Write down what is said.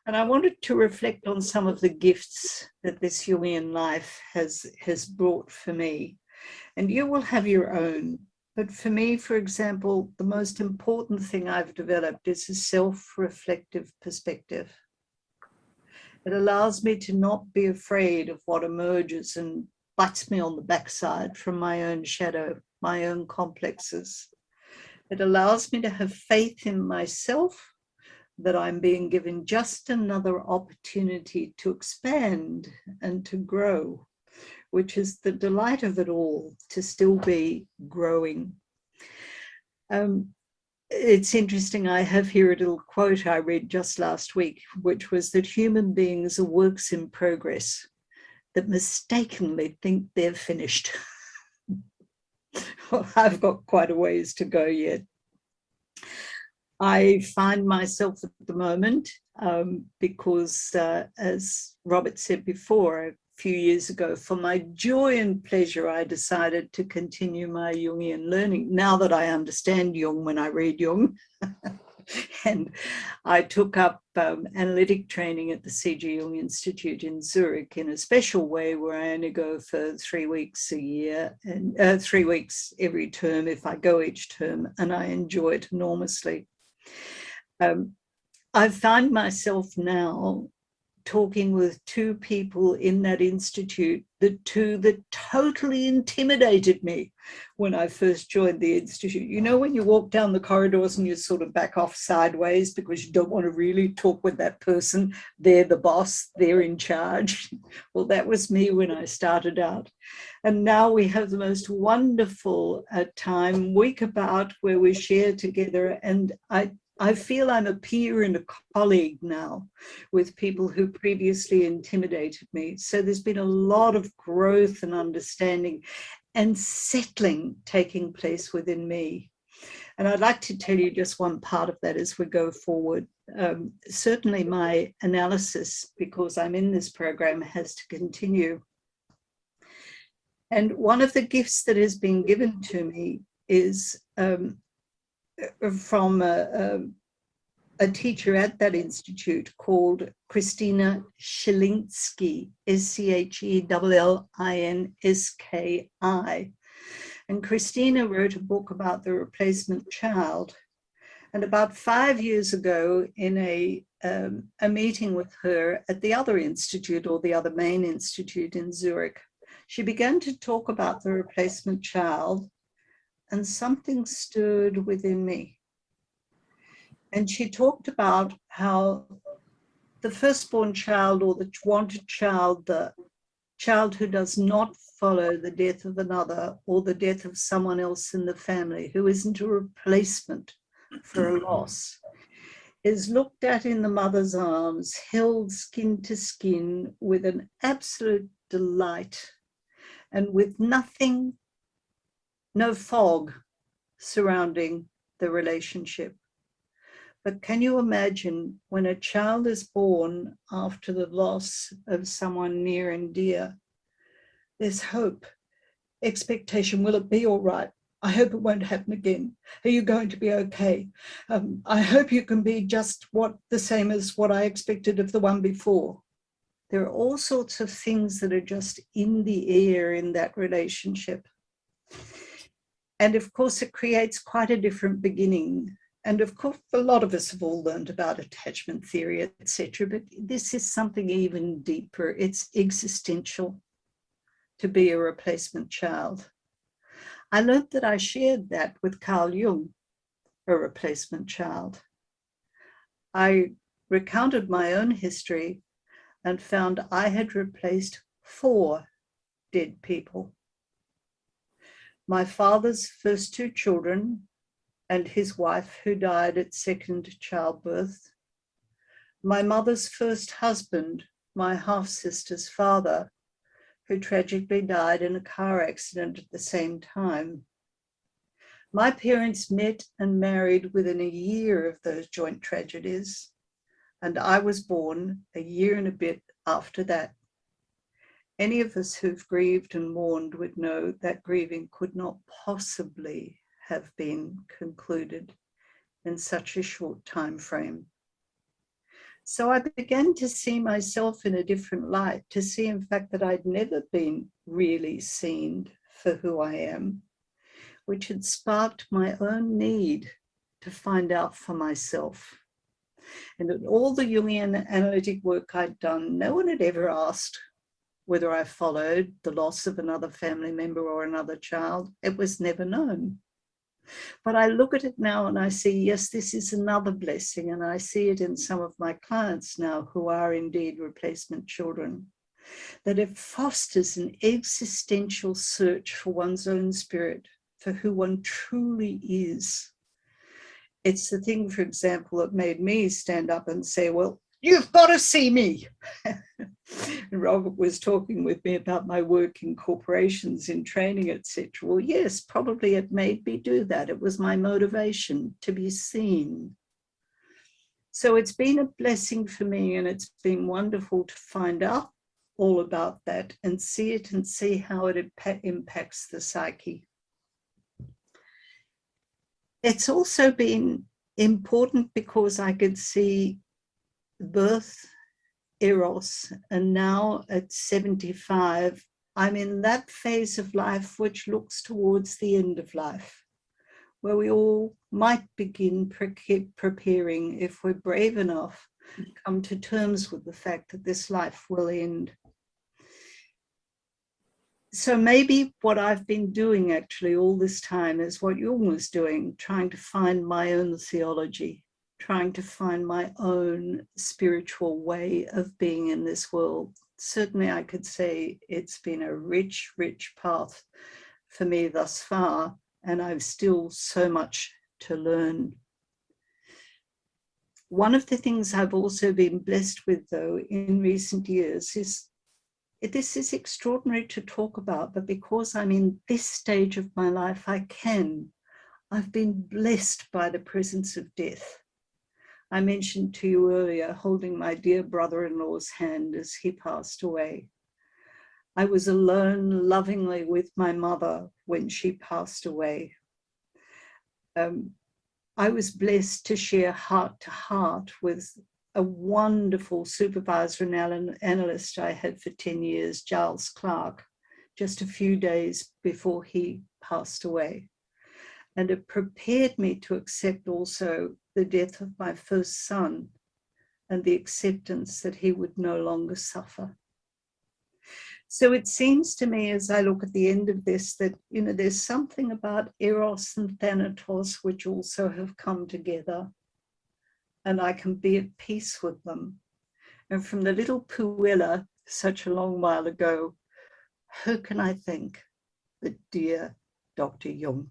And I wanted to reflect on some of the gifts that this Jungian life has brought for me. And you will have your own. But for me, for example, the most important thing I've developed is a self-reflective perspective. It allows me to not be afraid of what emerges and bites me on the backside from my own shadow, my own complexes. It allows me to have faith in myself, that I'm being given just another opportunity to expand and to grow, which is the delight of it all, to still be growing. It's interesting, I have here a little quote I read just last week, which was that human beings are works in progress that mistakenly think they're finished. Well, I've got quite a ways to go yet. I find myself at the moment, because as Robert said before, a few years ago, for my joy and pleasure, I decided to continue my Jungian learning now that I understand Jung when I read Jung. And I took up analytic training at the C.G. Jung Institute in Zurich in a special way where I only go for 3 weeks a year and 3 weeks every term if I go each term, and I enjoy it enormously. I find myself now talking with two people in that institute, the two that totally intimidated me when I first joined the institute. You know, when you walk down the corridors and you sort of back off sideways because you don't want to really talk with that person. They're the boss, they're in charge. Well, that was me when I started out. And now we have the most wonderful time, week about, where we share together. And I feel I'm a peer and a colleague now with people who previously intimidated me. So there's been a lot of growth and understanding and settling taking place within me. And I'd like to tell you just one part of that as we go forward. Certainly my analysis, because I'm in this program, has to continue. And one of the gifts that has been given to me is from a teacher at that institute called Christina Schelinsky, Schellinski. And Christina wrote a book about the replacement child. And about 5 years ago, in a meeting with her at the other institute, or the other main institute in Zurich, she began to talk about the replacement child, and something stirred within me. And she talked about how the firstborn child, or the wanted child, the child who does not follow the death of another or the death of someone else in the family, who isn't a replacement for a loss, is looked at in the mother's arms, held skin to skin with an absolute delight and with nothing, no fog surrounding the relationship. But can you imagine when a child is born after the loss of someone near and dear? There's hope, expectation. Will it be all right? I hope it won't happen again. Are you going to be okay? I hope you can be just the same as what I expected of the one before. There are all sorts of things that are just in the air in that relationship. And of course, it creates quite a different beginning. And of course, a lot of us have all learned about attachment theory, etc. But this is something even deeper. It's existential to be a replacement child. I learned that I shared that with Carl Jung, a replacement child. I recounted my own history and found I had replaced 4 dead people. My father's first 2 children and his wife, who died at second childbirth. My mother's first husband, my half-sister's father, who tragically died in a car accident at the same time. My parents met and married within a year of those joint tragedies, and I was born a year and a bit after that. Any of us who've grieved and mourned would know that grieving could not possibly have been concluded in such a short time frame. So I began to see myself in a different light, to see, in fact, that I'd never been really seen for who I am, which had sparked my own need to find out for myself. And in all the Jungian analytic work I'd done, no one had ever asked whether I followed the loss of another family member or another child. It was never known. But I look at it now and I see, yes, this is another blessing. And I see it in some of my clients now who are indeed replacement children, that it fosters an existential search for one's own spirit, for who one truly is. It's the thing, for example, that made me stand up and say, well, you've got to see me. And Robert was talking with me about my work in corporations, in training, etc. Well, yes, probably it made me do that. It was my motivation to be seen. So it's been a blessing for me, and it's been wonderful to find out all about that and see it and see how it impacts the psyche. It's also been important because I could see birth, Eros, and now at 75, I'm in that phase of life which looks towards the end of life, where we all might begin preparing, if we're brave enough, come to terms with the fact that this life will end. So maybe what I've been doing actually all this time is what Jung was doing, trying to find my own theology, trying to find my own spiritual way of being in this world. Certainly I could say it's been a rich, rich path for me thus far, and I've still so much to learn. One of the things I've also been blessed with, though, in recent years is, this is extraordinary to talk about, but because I'm in this stage of my life, I've been blessed by the presence of death. I mentioned to you earlier, holding my dear brother-in-law's hand as he passed away. I was alone lovingly with my mother when she passed away. I was blessed to share heart to heart with a wonderful supervisor and analyst I had for 10 years, Giles Clark, just a few days before he passed away. And it prepared me to accept also the death of my first son and the acceptance that he would no longer suffer. So it seems to me, as I look at the end of this, that, there's something about Eros and Thanatos which also have come together, and I can be at peace with them. And from the little Puella such a long while ago, who can I thank but dear Dr. Jung?